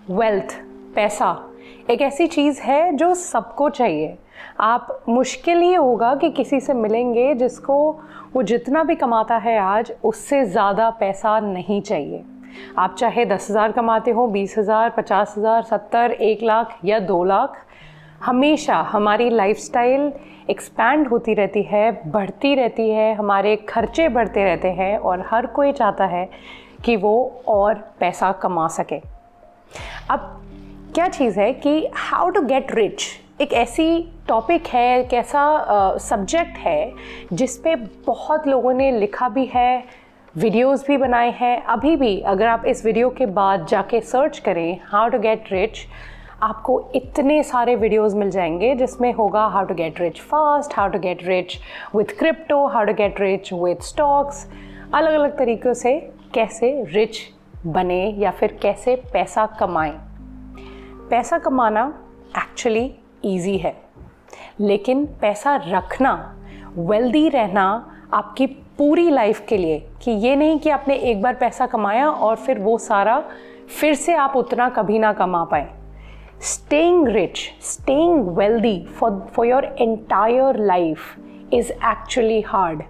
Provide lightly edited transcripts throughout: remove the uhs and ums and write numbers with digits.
Wealth, पैसा एक ऐसी चीज़ है जो सबको चाहिए। आप मुश्किल ही होगा कि किसी से मिलेंगे जिसको वो जितना भी कमाता है आज उससे ज़्यादा पैसा नहीं चाहिए। आप चाहे 10,000 कमाते हो, 20,000, 50,000, 70, 1 लाख या 2 लाख, हमेशा हमारी लाइफस्टाइल एक्सपैंड होती रहती है, बढ़ती रहती है, हमारे खर्चे बढ़ते रहते हैं और हर कोई चाहता है कि वो और पैसा कमा सके। अब क्या चीज़ है कि हाउ टू गेट रिच एक ऐसी टॉपिक है, एक ऐसा सब्जेक्ट है जिस पे बहुत लोगों ने लिखा भी है, वीडियोस भी बनाए हैं। अभी भी अगर आप इस वीडियो के बाद जाके सर्च करें हाउ टू गेट रिच, आपको इतने सारे वीडियोस मिल जाएंगे जिसमें होगा how to get rich fast, how to get rich with crypto, how to get rich with stocks, अलग अलग तरीक़ों से कैसे रिच बने या फिर कैसे पैसा कमाएं। पैसा कमाना एक्चुअली ईजी है, लेकिन पैसा रखना, वेल्दी रहना आपकी पूरी लाइफ के लिए, कि ये नहीं कि आपने एक बार पैसा कमाया और फिर वो सारा फिर से आप उतना कभी ना कमा पाए। Staying rich, staying wealthy for your entire life is actually hard.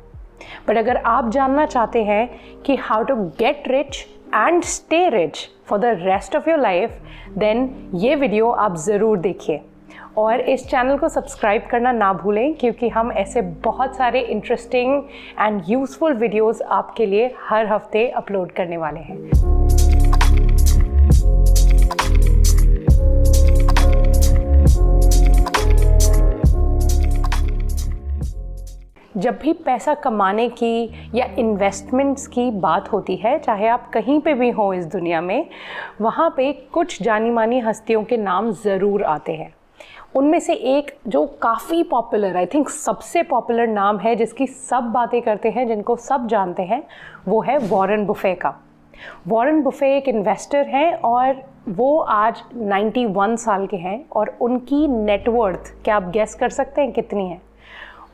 But अगर आप जानना चाहते हैं कि how to get rich and stay rich for the rest of your life, then ये वीडियो आप ज़रूर देखिए और इस चैनल को सब्सक्राइब करना ना भूलें, क्योंकि हम ऐसे बहुत सारे इंटरेस्टिंग एंड यूज़फुल वीडियोस आपके लिए हर हफ्ते अपलोड करने वाले हैं। जब भी पैसा कमाने की या इन्वेस्टमेंट्स की बात होती है, चाहे आप कहीं पे भी हों इस दुनिया में, वहाँ पे कुछ जानी मानी हस्तियों के नाम ज़रूर आते हैं। उनमें से एक जो काफ़ी पॉपुलर, आई थिंक सबसे पॉपुलर नाम है, जिसकी सब बातें करते हैं, जिनको सब जानते हैं, वो है वॉरेन बुफे का। वॉरेन बुफे एक इन्वेस्टर हैं और वो आज 91 साल के हैं और उनकी नेटवर्थ, क्या आप गेस कर सकते हैं कितनी है?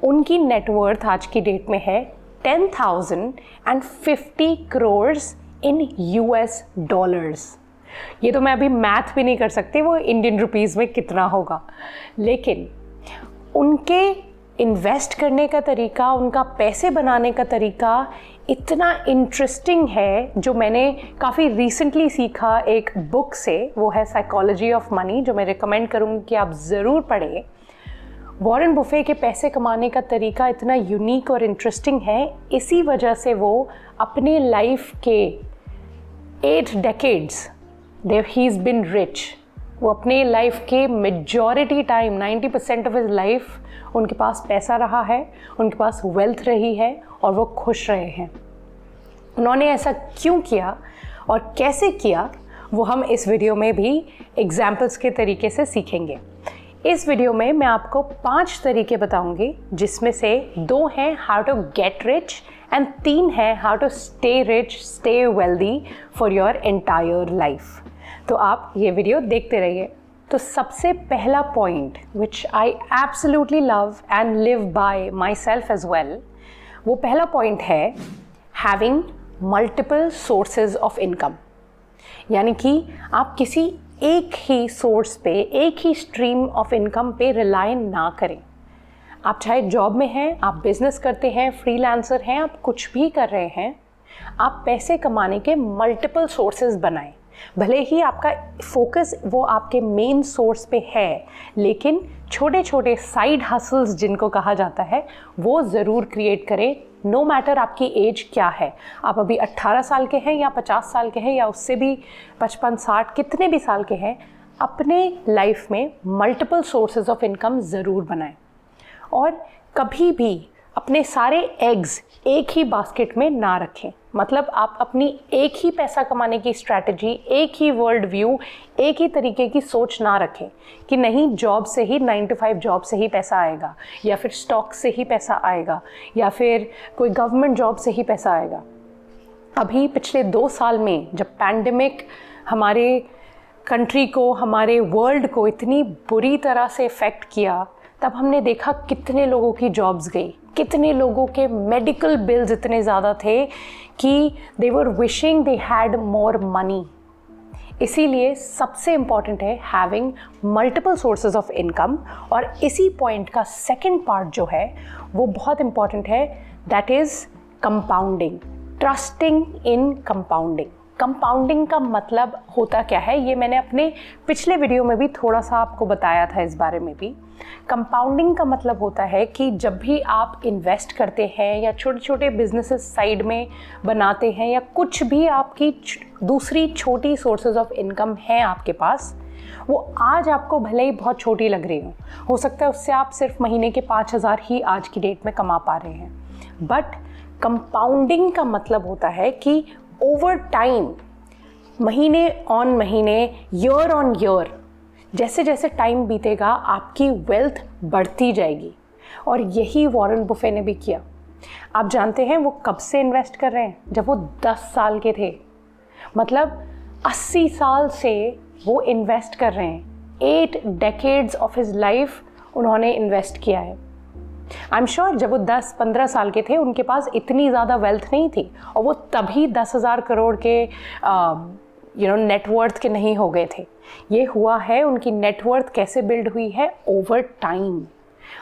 उनकी नेटवर्थ आज की डेट में है 10,050 करोर्स इन US डॉलर्स। ये तो मैं अभी मैथ भी नहीं कर सकती वो इंडियन रुपीज़ में कितना होगा, लेकिन उनके इन्वेस्ट करने का तरीका, उनका पैसे बनाने का तरीका इतना इंटरेस्टिंग है, जो मैंने काफ़ी रिसेंटली सीखा एक बुक से। वो है साइकोलॉजी ऑफ मनी, जो मैं रिकमेंड करूँगी कि आप ज़रूर पढ़ें। वॉरेन बुफे के पैसे कमाने का तरीका इतना यूनिक और इंटरेस्टिंग है, इसी वजह से वो अपने लाइफ के 8 decades he is been rich. वो अपने लाइफ के majority time 90% of his life उनके पास पैसा रहा है, उनके पास वेल्थ रही है और वो खुश रहे हैं। उन्होंने ऐसा क्यों किया और कैसे किया, वो हम इस वीडियो में भी एग्जाम्पल्स के तरीके से सीखेंगे। इस वीडियो में मैं आपको 5 तरीके बताऊंगी, जिसमें से 2 हैं how to get rich and 3 हैं how to stay rich, stay wealthy for your entire life. तो आप ये वीडियो देखते रहिए। तो सबसे पहला point which I absolutely love and live by my self as well, वो पहला पॉइंट है having multiple sources of income. यानी कि आप किसी एक ही सोर्स पे, एक ही स्ट्रीम ऑफ इनकम पे रिलाई ना करें। आप चाहे जॉब में हैं, आप बिजनेस करते हैं, फ्रीलांसर हैं, आप कुछ भी कर रहे हैं, आप पैसे कमाने के मल्टीपल सोर्सेज बनाएं। भले ही आपका फोकस वो आपके मेन सोर्स पे है, लेकिन छोटे छोटे साइड हसल्स जिनको कहा जाता है वो ज़रूर क्रिएट करें। नो मैटर आपकी एज क्या है, आप अभी 18 साल के हैं या 50 साल के हैं या उससे भी 55, 60, कितने भी साल के हैं, अपने लाइफ में मल्टीपल सोर्सेज ऑफ इनकम ज़रूर बनाएं। और कभी भी अपने सारे एग्स एक ही बास्केट में ना रखें। मतलब आप अपनी एक ही पैसा कमाने की स्ट्रैटेजी, एक ही वर्ल्ड व्यू, एक ही तरीके की सोच ना रखें कि नहीं जॉब से ही 9 to 5 जॉब से ही पैसा आएगा, या फिर स्टॉक से ही पैसा आएगा, या फिर कोई गवर्नमेंट जॉब से ही पैसा आएगा। अभी पिछले 2 साल में जब पैंडेमिक हमारे कंट्री को, हमारे वर्ल्ड को इतनी बुरी तरह से इफ़ेक्ट किया, तब हमने देखा कितने लोगों की जॉब्स गई, कितने लोगों के मेडिकल बिल्स इतने ज़्यादा थे कि they were wishing they had more money. इसीलिए सबसे इम्पॉर्टेंट है having multiple sources of income. और इसी पॉइंट का सेकेंड पार्ट जो है वो बहुत इम्पॉर्टेंट है, that is compounding, trusting in compounding. Compounding का मतलब होता क्या है, ये मैंने अपने पिछले वीडियो में भी थोड़ा सा आपको बताया था इस बारे में भी। कंपाउंडिंग का मतलब होता है कि जब भी आप इन्वेस्ट करते हैं या छोटे छोटे बिजनेसेस साइड में बनाते हैं या कुछ भी आपकी दूसरी छोटी सोर्सेज ऑफ इनकम है आपके पास, वो आज आपको भले ही बहुत छोटी लग रही हो सकता है उससे आप सिर्फ महीने के 5,000 ही आज की डेट में कमा पा रहे हैं, बट कंपाउंडिंग का मतलब होता है कि ओवर टाइम, महीने ऑन महीने, ईयर ऑन ईयर, जैसे जैसे टाइम बीतेगा आपकी वेल्थ बढ़ती जाएगी। और यही वॉरेन बुफे ने भी किया। आप जानते हैं वो कब से इन्वेस्ट कर रहे हैं? जब वो 10 साल के थे, मतलब 80 साल से वो इन्वेस्ट कर रहे हैं। 8 डेकेड्स ऑफ हिज लाइफ उन्होंने इन्वेस्ट किया है। आई एम श्योर जब वो 10-15 साल के थे उनके पास इतनी ज़्यादा वेल्थ नहीं थी और वो तभी 10,000 करोड़ के नेटवर्थ के नहीं हो गए थे। ये हुआ है, उनकी नेटवर्थ कैसे बिल्ड हुई है? Over time.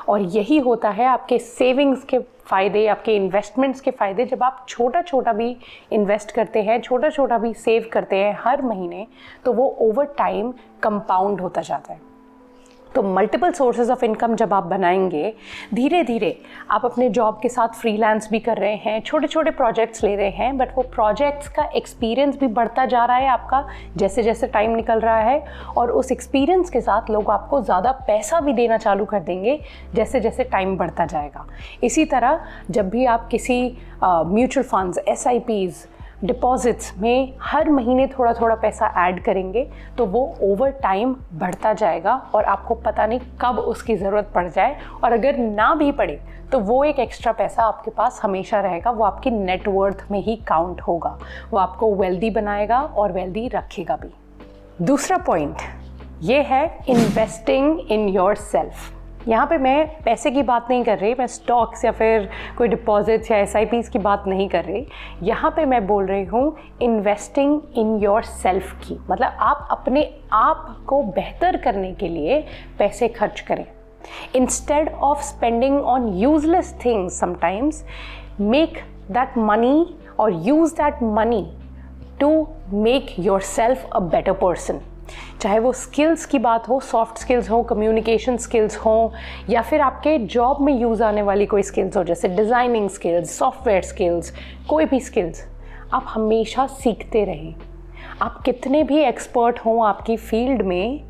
और यही होता है आपके सेविंग्स के फ़ायदे, आपके इन्वेस्टमेंट्स के फ़ायदे। जब आप छोटा छोटा भी इन्वेस्ट करते हैं, छोटा छोटा भी सेव करते हैं हर महीने, तो वो ओवर टाइम कंपाउंड होता जाता है। तो मल्टीपल सोर्सेज ऑफ इनकम जब आप बनाएंगे, धीरे धीरे आप अपने जॉब के साथ फ्रीलांस भी कर रहे हैं, छोटे छोटे प्रोजेक्ट्स ले रहे हैं, बट वो प्रोजेक्ट्स का एक्सपीरियंस भी बढ़ता जा रहा है आपका जैसे जैसे टाइम निकल रहा है। और उस एक्सपीरियंस के साथ लोग आपको ज़्यादा पैसा भी देना चालू कर देंगे जैसे जैसे टाइम बढ़ता जाएगा। इसी तरह जब भी आप किसी म्यूचुअल फंड्स, SIPs, डिपॉजिट्स में हर महीने थोड़ा थोड़ा पैसा ऐड करेंगे तो वो ओवर टाइम बढ़ता जाएगा और आपको पता नहीं कब उसकी ज़रूरत पड़ जाए। और अगर ना भी पड़े तो वो एक एक्स्ट्रा पैसा आपके पास हमेशा रहेगा, वो आपकी नेटवर्थ में ही काउंट होगा, वो आपको वेल्दी बनाएगा और वेल्दी रखेगा भी। दूसरा पॉइंट ये है इन्वेस्टिंग इन योर सेल्फ। यहाँ पे मैं पैसे की बात नहीं कर रही, मैं स्टॉक्स या फिर कोई डिपॉजिट्स या SIPs की बात नहीं कर रही। यहाँ पे मैं बोल रही हूँ इन्वेस्टिंग इन योर सेल्फ की, मतलब आप अपने आप को बेहतर करने के लिए पैसे खर्च करें। Instead of spending on useless things sometimes, make that money और use that money to make yourself a better person. चाहे वो स्किल्स की बात हो, सॉफ्ट स्किल्स हो, कम्युनिकेशन स्किल्स हो, या फिर आपके जॉब में यूज़ आने वाली कोई स्किल्स हो, जैसे डिज़ाइनिंग स्किल्स, सॉफ्टवेयर स्किल्स, कोई भी स्किल्स, आप हमेशा सीखते रहें। आप कितने भी एक्सपर्ट हों आपकी फील्ड में,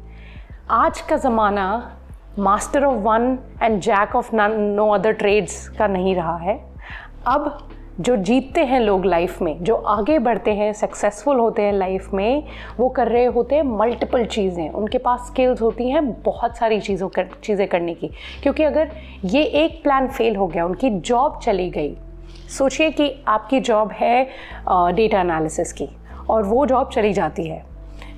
आज का ज़माना master of one and jack of no other trades का नहीं रहा है। अब जो जीतते हैं लोग लाइफ में, जो आगे बढ़ते हैं, सक्सेसफुल होते हैं लाइफ में, वो कर रहे होते हैं मल्टीपल चीज़ें। उनके पास स्किल्स होती हैं बहुत सारी चीज़ें करने की, क्योंकि अगर ये एक प्लान फेल हो गया, उनकी जॉब चली गई। सोचिए कि आपकी जॉब है डेटा एनालिसिस की और वो जॉब चली जाती है।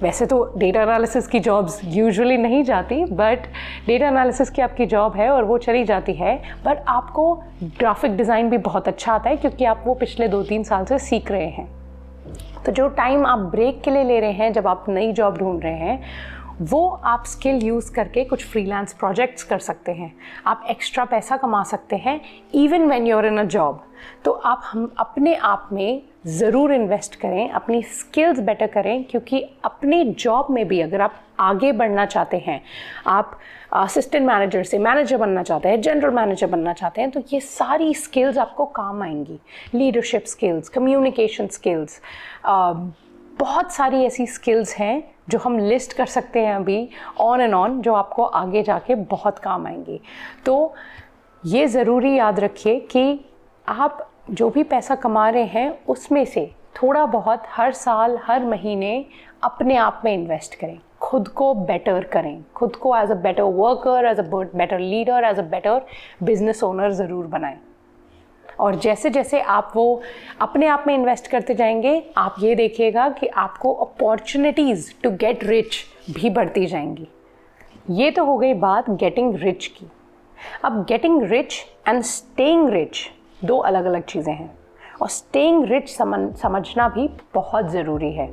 वैसे तो डेटा एनालिसिस की जॉब्स यूजुअली नहीं जाती, बट डेटा एनालिसिस की आपकी जॉब है और वो चली जाती है, बट आपको ग्राफिक डिज़ाइन भी बहुत अच्छा आता है क्योंकि आप वो पिछले 2-3 साल से सीख रहे हैं। तो जो टाइम आप ब्रेक के लिए ले रहे हैं, जब आप नई जॉब ढूंढ रहे हैं, वो आप स्किल यूज़ करके कुछ फ्रीलांस प्रोजेक्ट्स कर सकते हैं, आप एक्स्ट्रा पैसा कमा सकते हैं even when you are in a job. तो आप हम अपने आप में ज़रूर इन्वेस्ट करें, अपनी स्किल्स बेटर करें, क्योंकि अपनी जॉब में भी अगर आप आगे बढ़ना चाहते हैं, आप असिस्टेंट मैनेजर से मैनेजर बनना चाहते हैं, जनरल मैनेजर बनना चाहते हैं, तो ये सारी स्किल्स आपको काम आएंगी। लीडरशिप स्किल्स, कम्युनिकेशन स्किल्स, बहुत सारी ऐसी स्किल्स हैं जो हम लिस्ट कर सकते हैं अभी ऑन एंड ऑन, जो आपको आगे जाके बहुत काम आएंगी। तो ये ज़रूरी याद रखिए कि आप जो भी पैसा कमा रहे हैं उसमें से थोड़ा बहुत हर साल, हर महीने अपने आप में इन्वेस्ट करें, खुद को बेटर करें, खुद को as a better worker, as a better leader, as a better business owner ज़रूर बनाएं। और जैसे जैसे आप वो अपने आप में इन्वेस्ट करते जाएंगे, आप ये देखिएगा कि आपको अपॉर्चुनिटीज़ टू गेट रिच भी बढ़ती जाएंगी। ये तो हो गई बात गेटिंग रिच की। अब getting rich and staying rich दो अलग अलग चीज़ें हैं, और स्टेइंग रिच समझना भी बहुत ज़रूरी है।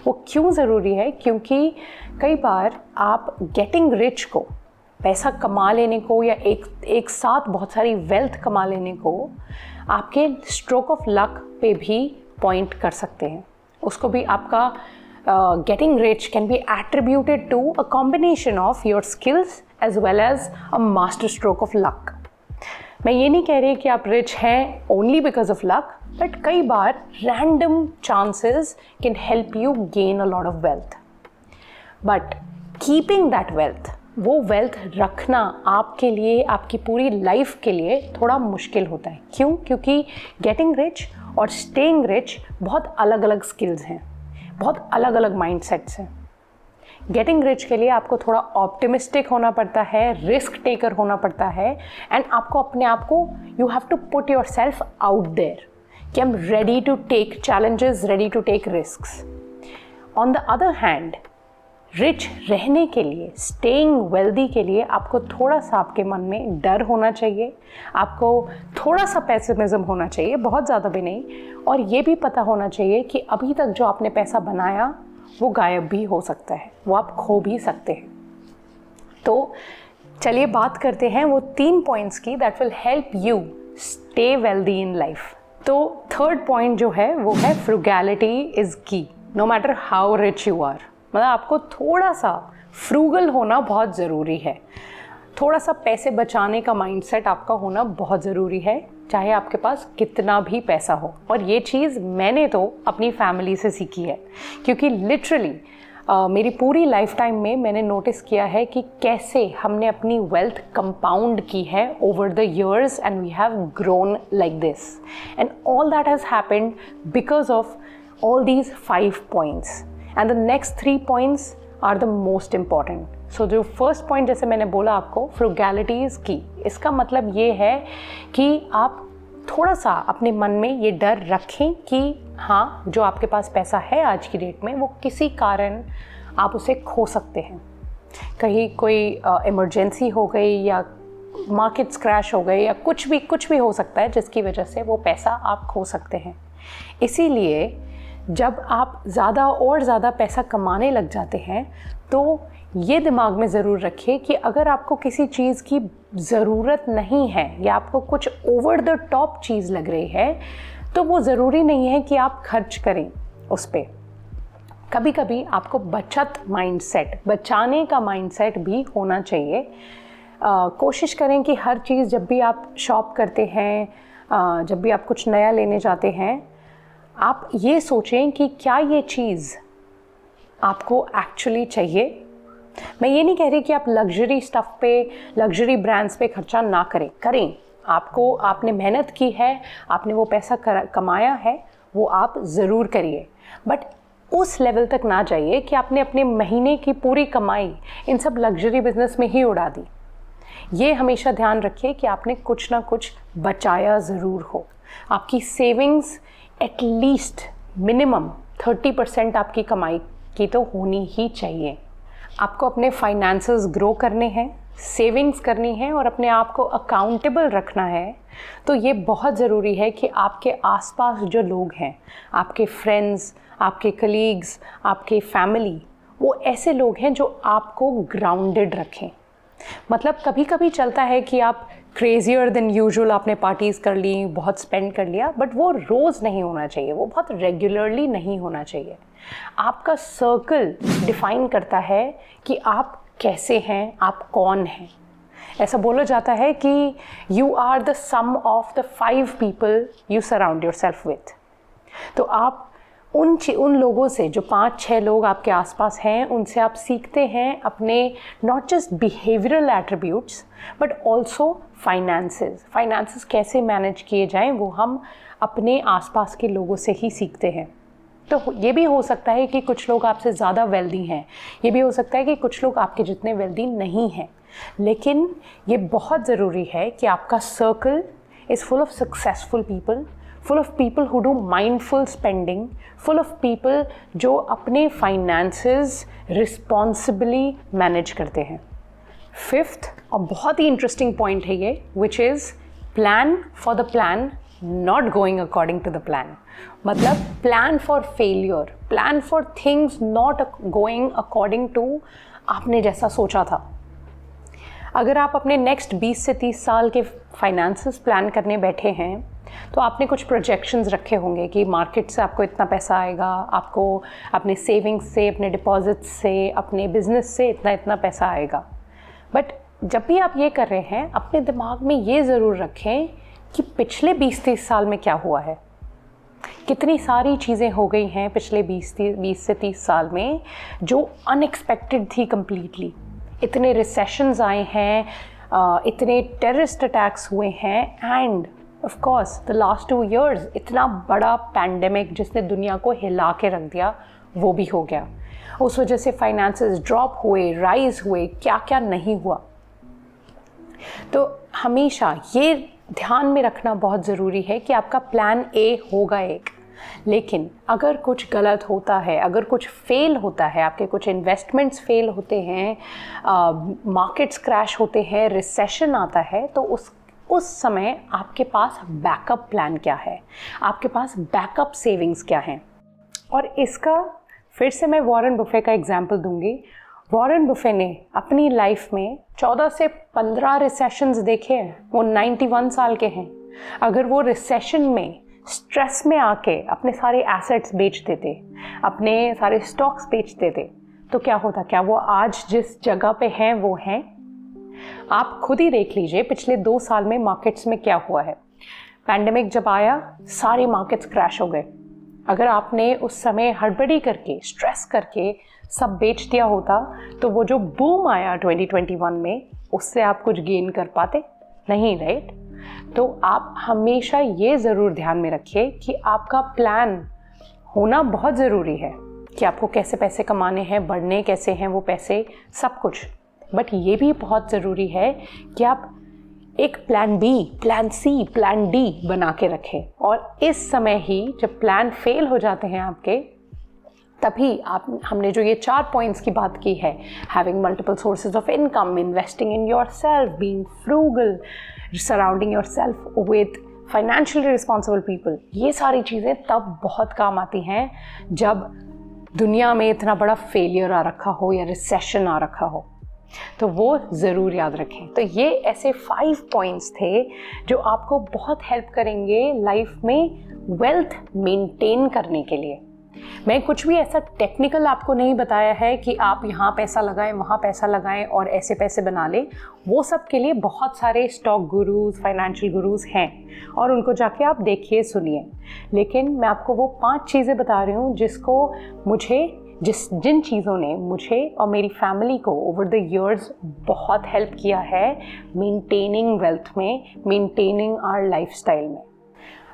वो क्यों ज़रूरी है? क्योंकि कई बार आप गेटिंग रिच को, पैसा कमा लेने को या एक साथ बहुत सारी वेल्थ कमा लेने को आपके स्ट्रोक ऑफ लक पे भी पॉइंट कर सकते हैं। उसको भी आपका getting rich can be attributed to a combination of your skills as well as a master stroke of luck. मैं ये नहीं कह रही कि आप रिच हैं only because of luck, but कई बार random chances can help you gain a lot of wealth. But keeping that wealth, वो वेल्थ रखना आपके लिए, आपकी पूरी लाइफ के लिए थोड़ा मुश्किल होता है। क्यों? क्योंकि गेटिंग रिच और स्टेइंग रिच बहुत अलग अलग स्किल्स हैं, बहुत अलग अलग माइंडसेट्स हैं। गेटिंग रिच के लिए आपको थोड़ा ऑप्टिमिस्टिक होना पड़ता है, रिस्क टेकर होना पड़ता है, एंड आपको अपने आप को, you have to put yourself out there कि I am ready to take challenges, ready to take risks. On the other hand, rich रहने के लिए, स्टेइंग वेल्दी के लिए आपको थोड़ा सा आपके मन में डर होना चाहिए, आपको थोड़ा सा पेसिमिज्म होना चाहिए, बहुत ज़्यादा भी नहीं, और ये भी पता होना चाहिए कि अभी तक जो आपने पैसा बनाया वो गायब भी हो सकता है, वो आप खो भी सकते हैं। तो चलिए बात करते हैं वो 3 पॉइंट्स की that will help you stay wealthy in life. तो थर्ड पॉइंट जो है वो है frugality is key, no matter how rich you are. मतलब आपको थोड़ा सा फ्रूगल होना बहुत ज़रूरी है, थोड़ा सा पैसे बचाने का माइंडसेट आपका होना बहुत ज़रूरी है, चाहे आपके पास कितना भी पैसा हो। और ये चीज़ मैंने तो अपनी फैमिली से सीखी है, क्योंकि लिटरली मेरी पूरी लाइफ टाइम में मैंने नोटिस किया है कि कैसे हमने अपनी वेल्थ कंपाउंड की है over the years, and we have grown like this, and all that has happened because of all these 5 points, and the next 3 points are the most important. So जो first point, जैसे मैंने बोला आपको, फ्रूगैलिटी is की, इसका मतलब ये है कि आप थोड़ा सा अपने मन में ये डर रखें कि हाँ, जो आपके पास पैसा है आज की डेट में, वो किसी कारण आप उसे खो सकते हैं। कहीं कोई इमरजेंसी हो गई, या मार्केट्स क्रैश हो गए, या कुछ भी हो सकता है जिसकी वजह से वो पैसा आप खो सकते हैं। इसीलिए जब आप ज़्यादा और ज़्यादा पैसा कमाने लग जाते हैं तो ये दिमाग में ज़रूर रखिए कि अगर आपको किसी चीज़ की ज़रूरत नहीं है या आपको कुछ ओवर द टॉप चीज़ लग रही है, तो वो ज़रूरी नहीं है कि आप खर्च करें उस पर। कभी कभी आपको बचत माइंडसेट, बचाने का माइंडसेट भी होना चाहिए। कोशिश करें कि हर चीज़, जब भी आप शॉप करते हैं, जब भी आप कुछ नया लेने जाते हैं, आप ये सोचें कि क्या ये चीज़ आपको एक्चुअली चाहिए। मैं ये नहीं कह रही कि आप लग्जरी स्टफ़ पे, लग्जरी ब्रांड्स पे खर्चा ना करें। आपने मेहनत की है, आपने वो पैसा कमाया है, वो आप ज़रूर करिए, बट उस लेवल तक ना जाइए कि आपने अपने महीने की पूरी कमाई इन सब लग्जरी बिजनेस में ही उड़ा दी। ये हमेशा ध्यान रखिए कि आपने कुछ ना कुछ बचाया ज़रूर हो। आपकी सेविंग्स एटलीस्ट मिनिमम 30% आपकी कमाई की तो होनी ही चाहिए। आपको अपने फाइनेंसेस ग्रो करने हैं, सेविंग्स करनी है और अपने आप को अकाउंटेबल रखना है, तो ये बहुत ज़रूरी है कि आपके आसपास जो लोग हैं, आपके फ्रेंड्स, आपके कलीग्स, आपके फैमिली, वो ऐसे लोग हैं जो आपको ग्राउंडेड रखें। मतलब कभी कभी चलता है कि आप क्रेजियर देन यूजुअल आपने पार्टीज़ कर ली, बहुत स्पेंड कर लिया, बट वो रोज़ नहीं होना चाहिए, वो बहुत रेगुलरली नहीं होना चाहिए। आपका सर्कल डिफाइन करता है कि आप कैसे हैं, आप कौन हैं। ऐसा बोला जाता है कि you are the sum of the 5 people you surround yourself with. तो आप उन लोगों से, जो 5-6 लोग आपके आसपास हैं, उनसे आप सीखते हैं अपने not just behavioural attributes but also finances कैसे मैनेज किए जाएं, वो हम अपने आसपास के लोगों से ही सीखते हैं। तो ये भी हो सकता है कि कुछ लोग आपसे ज़्यादा वेल्दी हैं, ये भी हो सकता है कि कुछ लोग आपके जितने वेल्दी नहीं हैं, लेकिन ये बहुत ज़रूरी है कि आपका circle is full of successful people, full of people who do mindful spending, full of people जो अपने finances responsibly manage करते हैं। 5th और बहुत ही interesting point है ये, which is plan for the plan not going according to the plan, मतलब plan for failure, plan for things not going according to आपने जैसा सोचा था। अगर आप अपने नेक्स्ट 20 से 30 साल के फाइनेंसेस प्लान करने बैठे हैं तो आपने कुछ प्रोजेक्शंस रखे होंगे कि मार्केट से आपको इतना पैसा आएगा, आपको अपने सेविंग्स से, अपने डिपॉजिट्स से, अपने बिजनेस से इतना इतना पैसा आएगा। बट जब भी आप ये कर रहे हैं अपने दिमाग में ये ज़रूर रखें कि पिछले 20-30 साल में क्या हुआ है, कितनी सारी चीज़ें हो गई हैं पिछले 20 से 30 साल में जो अनएक्सपेक्टेड थी कम्प्लीटली। इतने रिसेशंस आए हैं, इतने टेररिस्ट अटैक्स हुए हैं, end of course the last 2 years इतना बड़ा पैंडेमिक जिसने दुनिया को हिला के रख दिया वो भी हो गया। उस वजह से फाइनेंसेस ड्रॉप हुए, राइज हुए, क्या क्या नहीं हुआ। तो हमेशा ये ध्यान में रखना बहुत ज़रूरी है कि आपका प्लान ए होगा एक, लेकिन अगर कुछ गलत होता है, अगर कुछ फेल होता है, आपके कुछ इन्वेस्टमेंट्स फेल होते हैं, मार्केट्स क्रैश होते हैं, रिसेशन आता है, तो उस समय आपके पास बैकअप प्लान क्या है, आपके पास बैकअप सेविंग्स क्या हैं। और इसका फिर से मैं वॉरेन बफे का एग्जाम्पल दूंगी। वॉरेन बफे ने अपनी लाइफ में 14 से 15 रिसेशंस देखे हैं। वो 91 साल के हैं। अगर वो रिसेशन में स्ट्रेस में आके अपने सारे एसेट्स बेच देते, अपने सारे स्टॉक्स बेच देते, तो क्या होता? क्या वो आज जिस जगह पे हैं वो हैं? आप खुद ही देख लीजिए पिछले 2 साल में मार्केट्स में क्या हुआ है। पैंडेमिक जब आया सारे मार्केट्स क्रैश हो गए। अगर आपने उस समय हड़बड़ी करके, स्ट्रेस करके सब बेच दिया होता तो वो जो बूम आया 2021 में, उससे आप कुछ गेन कर पाते? नहीं, राइट? तो आप हमेशा ये ज़रूर ध्यान में रखिए कि आपका प्लान होना बहुत ज़रूरी है कि आपको कैसे पैसे कमाने हैं, बढ़ने कैसे हैं वो पैसे, सब कुछ। बट ये भी बहुत ज़रूरी है कि आप एक plan B, plan C, plan D बना के रखें। और इस समय ही जब प्लान फेल हो जाते हैं आपके, तभी हमने जो ये 4 पॉइंट्स की बात की है, having multiple sources of income, investing in your self, being frugal, surrounding your self with financially responsible people, ये सारी चीज़ें तब बहुत काम आती हैं जब दुनिया में इतना बड़ा फेलियर आ रखा हो या रिसेशन आ रखा हो। तो वो ज़रूर याद रखें। तो ये ऐसे 5 पॉइंट्स थे जो आपको बहुत हेल्प करेंगे लाइफ में वेल्थ मेंटेन करने के लिए। मैं कुछ भी ऐसा टेक्निकल आपको नहीं बताया है कि आप यहाँ पैसा लगाएं, वहाँ पैसा लगाएं और ऐसे पैसे बना लें। वो सब के लिए बहुत सारे स्टॉक गुरुज, फाइनेंशियल गुरुज हैं और उनको जाके आप देखिए, सुनिए। लेकिन मैं आपको वो 5 चीज़ें बता रही हूँ जिन चीज़ों ने मुझे और मेरी फैमिली को ओवर द इयर्स बहुत हेल्प किया है मेंटेनिंग वेल्थ में, मेंटेनिंग आवर लाइफस्टाइल में।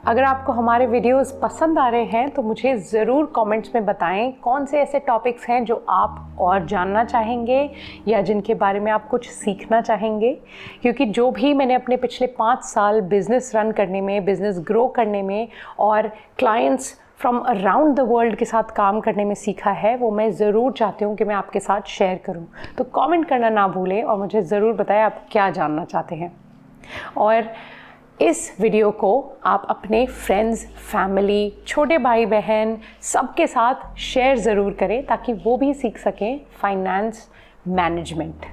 अगर आपको हमारे वीडियोस पसंद आ रहे हैं तो मुझे ज़रूर कमेंट्स में बताएं कौन से ऐसे टॉपिक्स हैं जो आप और जानना चाहेंगे या जिनके बारे में आप कुछ सीखना चाहेंगे। क्योंकि जो भी मैंने अपने पिछले 5 साल बिज़नेस रन करने में, बिज़नेस ग्रो करने में और clients from around the world के साथ काम करने में सीखा है, वो मैं ज़रूर चाहती हूँ कि मैं आपके साथ शेयर करूँ। तो कमेंट करना ना भूलें और मुझे ज़रूर बताएं आप क्या जानना चाहते हैं। और इस वीडियो को आप अपने फ्रेंड्स, फैमिली, छोटे भाई बहन सबके साथ शेयर ज़रूर करें ताकि वो भी सीख सकें फाइनेंस मैनेजमेंट।